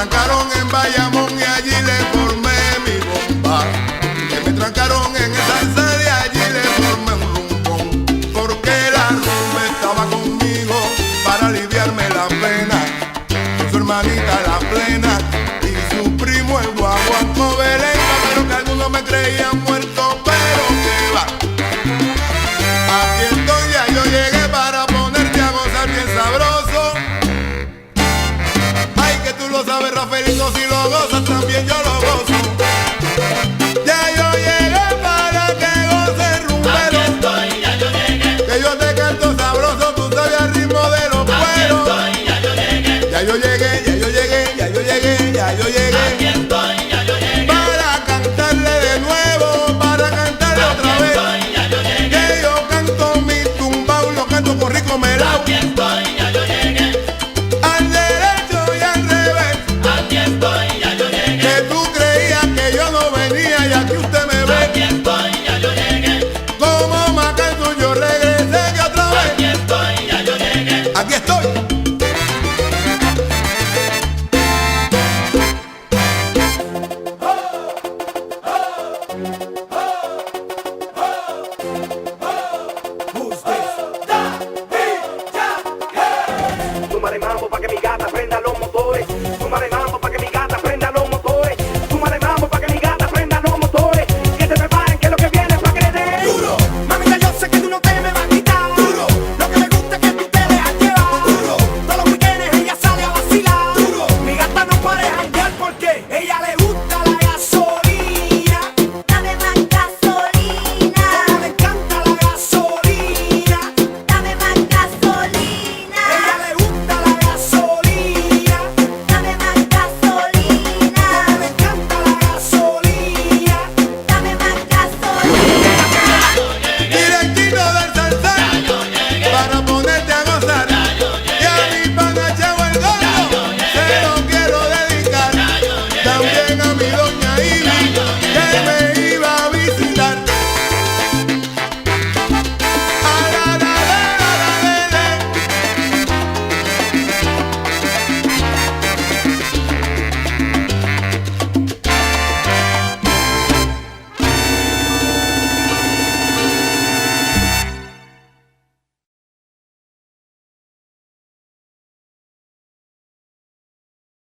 trancaron en Bayamón y allí le formé mi bomba. Que me trancaron en esa salsa y allí le formé un rumbón. Porque la rumba estaba conmigo para aliviarme la pena. Con su hermanita la plena y su primo el guaguaco Belén. Pero que algunos me creían muerto, pero que va. Aquí estoy, ya yo llegué para ponerte a gozar bien sabroso. Ay, que tú lo sabes, Rafaelito, si lo gozas también yo lo gozo. Ya yo llegué para que goces rumbero. Aquí estoy, ya yo llegué. Que yo te canto sabroso, tú sabes al ritmo de los cueros. Aquí estoy, ya yo llegué. Ya yo llegué, ya yo llegué, ya yo llegué, ya yo llegué. Aquí estoy, ya yo llegué. Para cantarle de nuevo, para cantarle otra vez. Estoy, ya yo llegué. Que yo canto mi tumbao, lo canto con rico melao. Aquí estoy, ya yo llegué. Al derecho y al revés. Aquí estoy, ya yo llegué. Que tú creías que yo no venía y aquí usted me ve. Aquí estoy, ya yo llegué. Como Macanto yo regresé que otra vez. Aquí estoy, ya yo llegué. Aquí estoy. Súmale mambo pa' que mi gata